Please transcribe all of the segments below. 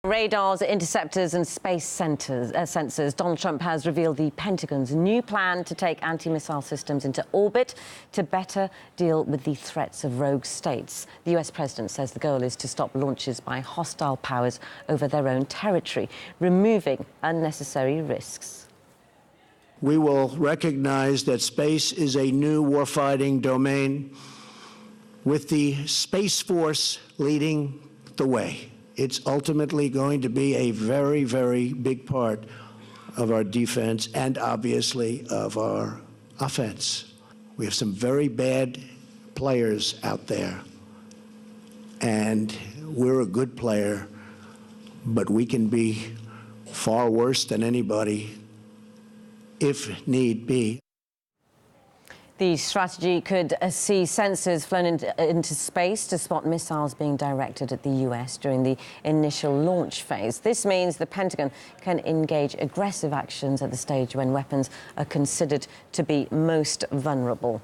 Radars, interceptors and space sensors. Donald Trump has revealed the Pentagon's new plan to take anti-missile systems into orbit to better deal with the threats of rogue states. The US president says the goal is to stop launches by hostile powers over their own territory, removing unnecessary risks. We will recognize that space is a new warfighting domain, with the Space Force leading the way. It's ultimately going to be a very, very big part of our defense and obviously of our offense. We have some very bad players out there, and we're a good player, but we can be far worse than anybody if need be. The strategy could see sensors flown into space to spot missiles being directed at the US during the initial launch phase. This means the Pentagon can engage aggressive actions at the stage when weapons are considered to be most vulnerable.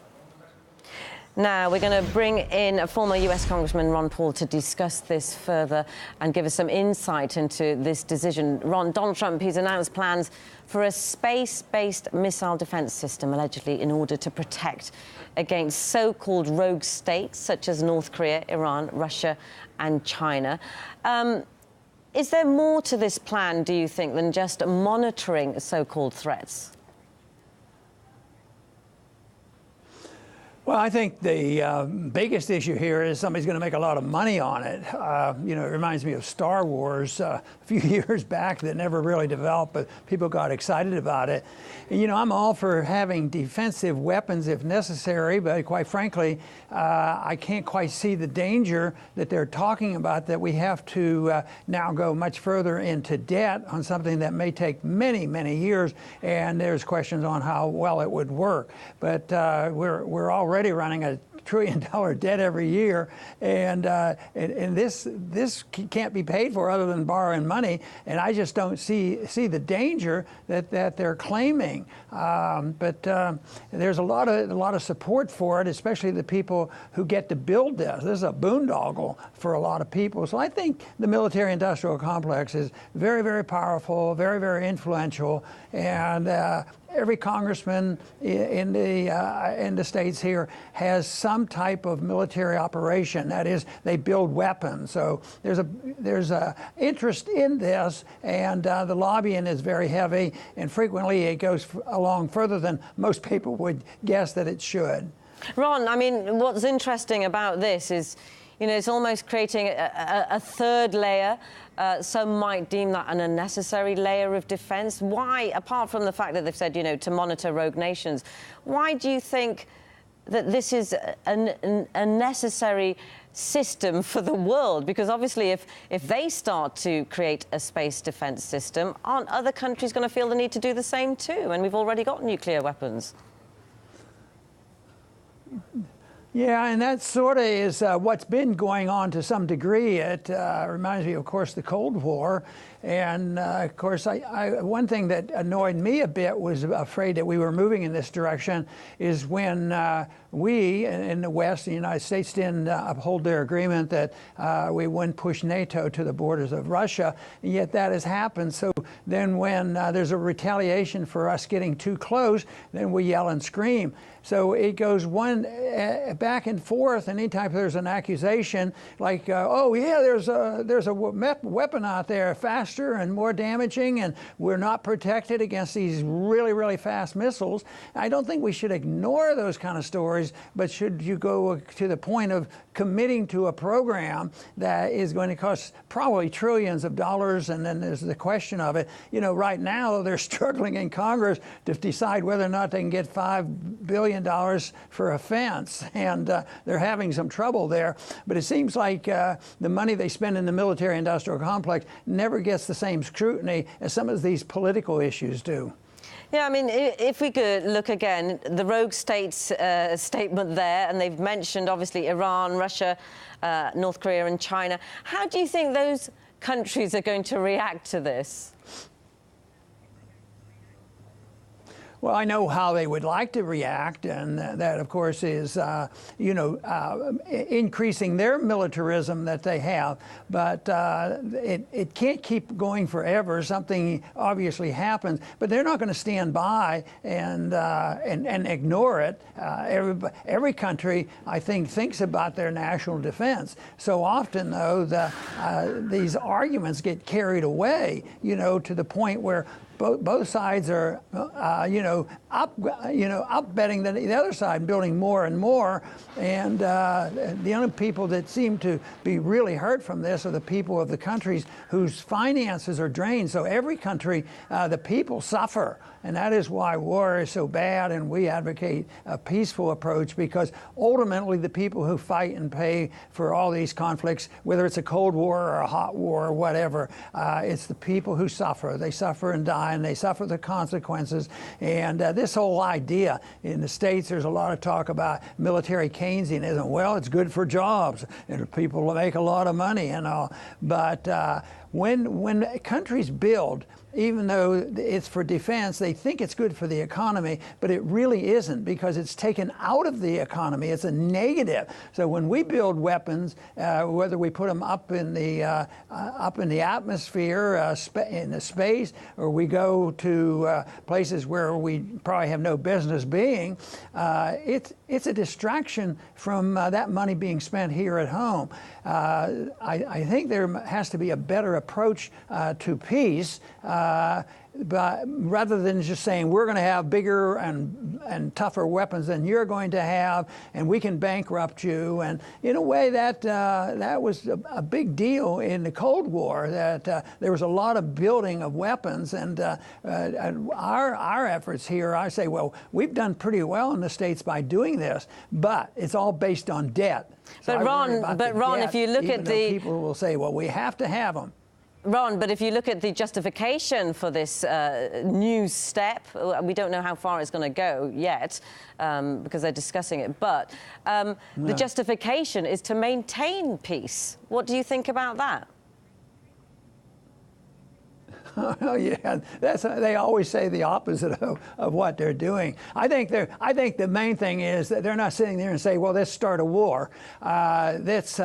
Now, we're going to bring in a former US Congressman, Ron Paul, to discuss this further and give us some insight into this decision. Ron, Donald Trump, he's announced plans for a space-based missile defense system, allegedly in order to protect against so-called rogue states such as North Korea, Iran, Russia and China. Is there more to this plan, do you think, than just monitoring so-called threats? Well, I think the biggest issue here is somebody's going to make a lot of money on it. It reminds me of Star Wars a few years back that never really developed, but people got excited about it. And, I'm all for having defensive weapons if necessary, but quite frankly, I can't quite see the danger that they're talking about, that we have to now go much further into debt on something that may take many, many years, and there's questions on how well it would work. But we're already running a $1 trillion debt every year, and this can't be paid for other than borrowing money. And I just don't see the danger that they're claiming. But there's a lot of support for it, especially the people who get to build this. This is a boondoggle for a lot of people. So I think the military-industrial complex is very, very powerful, very, very influential, and every congressman in the states here has some type of military operation. That is, they build weapons. So there's a interest in this, and the lobbying is very heavy, and frequently it goes along further than most people would guess that it should. Ron, I mean, what's interesting about this is, it's almost creating a third layer. Some might deem that an unnecessary layer of defense. Why, apart from the fact that they've said, to monitor rogue nations, why do you think that this is a necessary system for the world? Because obviously if they start to create a space defense system, aren't other countries going to feel the need to do the same too? And we've already got nuclear weapons. Yeah, and that sort of is what's been going on to some degree. It reminds me, of course, the Cold War. And, of course, one thing that annoyed me a bit, was afraid that we were moving in this direction, is when we in the West, the United States, didn't uphold their agreement that we wouldn't push NATO to the borders of Russia, and yet that has happened. So then when there's a retaliation for us getting too close, then we yell and scream. So it goes back and forth, and anytime there's an accusation, like, oh yeah, there's a weapon out there faster and more damaging, and we're not protected against these really, really fast missiles. I don't think we should ignore those kind of stories, but should you go to the point of committing to a program that is going to cost probably trillions of dollars, and then there's the question of it. Right now they're struggling in Congress to decide whether or not they can get $5 billion for a fence, and they're having some trouble there. But it seems like the money they spend in the military-industrial complex never gets the same scrutiny as some of these political issues do. Yeah, I mean, if we could look again, the rogue states statement there, and they've mentioned, obviously, Iran, Russia, North Korea and China. How do you think those countries are going to react to this? Well, I know how they would like to react, and that, of course, is increasing their militarism that they have. But it can't keep going forever. Something obviously happens, but they're not going to stand by and ignore it. Every country, I think, thinks about their national defense. So often, though, these arguments get carried away, to the point where both sides are, upbetting the other side, building more and more. And the only people that seem to be really hurt from this are the people of the countries whose finances are drained. So every country, the people suffer. And that is why war is so bad, and we advocate a peaceful approach, because ultimately the people who fight and pay for all these conflicts, whether it's a Cold War or a hot war or whatever, it's the people who suffer. They suffer and die, and they suffer the consequences. And this whole idea, in the States, there's a lot of talk about military Keynesianism. Well, it's good for jobs, and people make a lot of money and all. But when countries build, even though it's for defense, they think it's good for the economy, but it really isn't, because it's taken out of the economy. It's a negative. So when we build weapons, whether we put them up in the atmosphere, in the space, or we go to places where we probably have no business being, it's a distraction from that money being spent here at home. I think there has to be a better approach to peace, but rather than just saying we're going to have bigger and tougher weapons than you're going to have, and we can bankrupt you. And in a way, that was a big deal in the Cold War, that there was a lot of building of weapons. And our efforts here, I say, well, we've done pretty well in the States by doing this, but it's all based on debt. So but Ron, if you look at the people will say, well, we have to have them. Ron, but if you look at the justification for this new step, we don't know how far it's going to go yet, because they're discussing it, but the justification is to maintain peace. What do you think about that? Oh yeah, they always say the opposite of what they're doing. I think the main thing is that they're not sitting there and say, well, let's start a war. Let's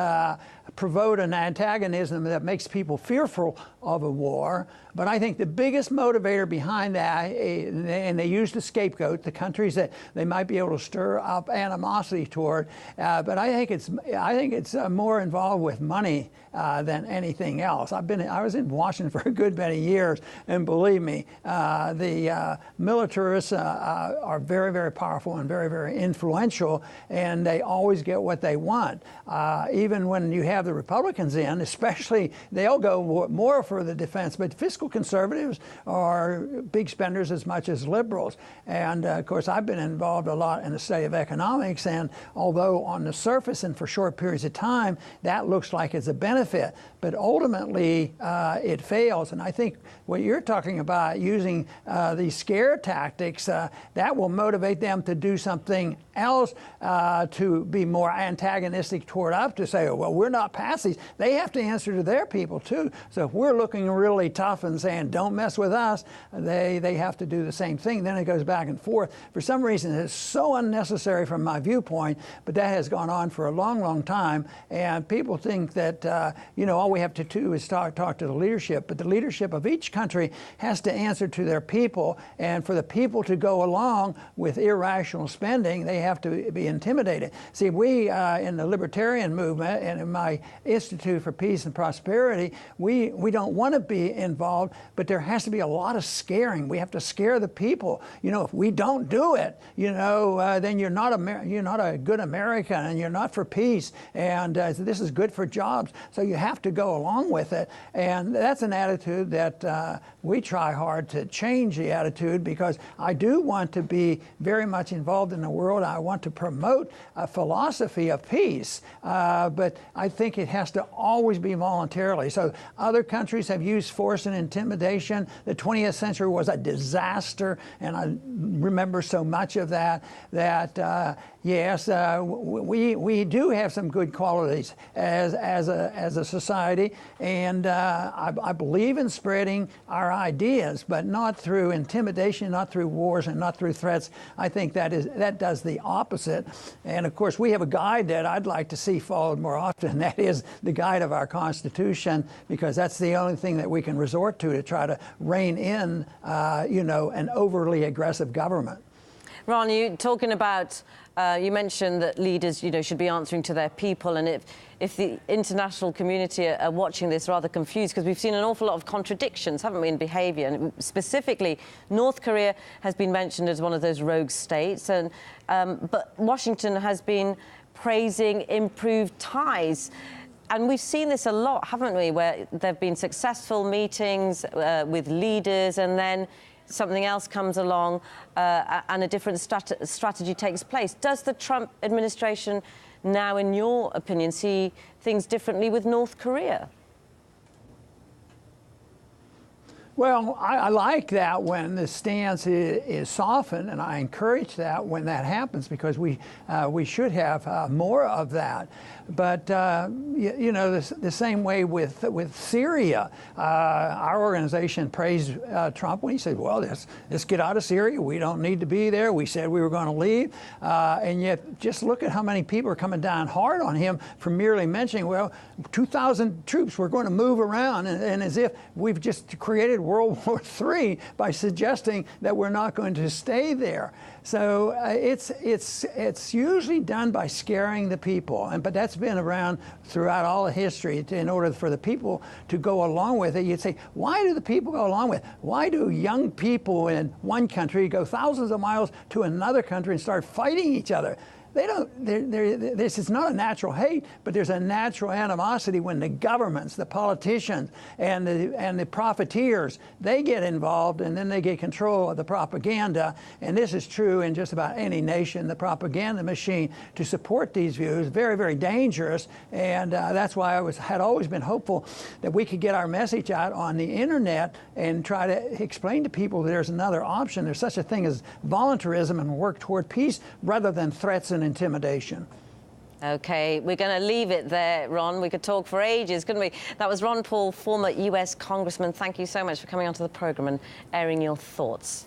provoke an antagonism that makes people fearful of a war. But I think the biggest motivator behind that, and they use the scapegoat, the countries that they might be able to stir up animosity toward. But I think it's more involved with money than anything else. I was in Washington for a good many years, and believe me, the militarists are very, very powerful and very, very influential, and they always get what they want. Even when you have the Republicans in, especially, they'll go more for the defense, but fiscal conservatives are big spenders as much as liberals. And of course, I've been involved a lot in the study of economics, and although on the surface and for short periods of time, that looks like it's a benefit, but ultimately it fails. And I think what you're talking about, using these scare tactics, that will motivate them to do something else, to be more antagonistic toward us, to say, oh, well, we're not past these. They have to answer to their people too. So if we're looking really tough and saying, don't mess with us, they have to do the same thing. Then it goes back and forth. For some reason, it's so unnecessary from my viewpoint, but that has gone on for a long, long time. And people think that, all we have to do is talk to the leadership. But the leadership of each country has to answer to their people. And for the people to go along with irrational spending, they have to be intimidated. See, we in the libertarian movement and in my Institute for Peace and Prosperity, we don't want to be involved, but there has to be a lot of scaring. We have to scare the people. If we don't do it, then you're not a good American, and you're not for peace, and this is good for jobs. So you have to go along with it, and that's an attitude that we try hard to change the attitude, because I do want to be very much involved in the world. I want to promote a philosophy of peace, but I think think it has to always be voluntarily. So other countries have used force and intimidation. The 20th century was a disaster, and I remember so much of that, yes, we do have some good qualities as a society, and I believe in spreading our ideas, but not through intimidation, not through wars, and not through threats. I think that does the opposite. And of course, we have a guide that I'd like to see followed more often. That is the guide of our Constitution, because that's the only thing that we can resort to try to rein in, an overly aggressive government. Ron, you talking about, you mentioned that leaders, should be answering to their people, and if the international community are watching this rather confused, because we've seen an awful lot of contradictions, haven't we, in behaviour, and specifically North Korea has been mentioned as one of those rogue states, and but Washington has been praising improved ties. And we've seen this a lot, haven't we, where there have been successful meetings with leaders, and then something else comes along and a different strategy takes place. Does the Trump administration now, in your opinion, see things differently with North Korea? Well, I like that when the stance is softened, and I encourage that when that happens, because we should have more of that. But the same way with Syria, our organization praised Trump when he said, "Well, let's get out of Syria. We don't need to be there. We said we were going to leave," and yet just look at how many people are coming down hard on him for merely mentioning, well, 2,000 troops were going to move around, and as if we've just created World War III by suggesting that we're not going to stay there. So it's usually done by scaring the people, but that's been around throughout all of history. In order for the people to go along with it, you'd say, why do the people go along with it? Why do young people in one country go thousands of miles to another country and start fighting each other? They don't. This is not a natural hate, but there's a natural animosity when the governments, the politicians, and the profiteers, they get involved, and then they get control of the propaganda. And this is true in just about any nation. The propaganda machine to support these views, very, very dangerous. And that's why I had always been hopeful that we could get our message out on the internet and try to explain to people that there's another option. There's such a thing as voluntarism, and work toward peace rather than threats and intimidation. OK, we're going to leave it there, Ron. We could talk for ages, couldn't we? That was Ron Paul, former US Congressman. Thank you so much for coming onto the programme and airing your thoughts.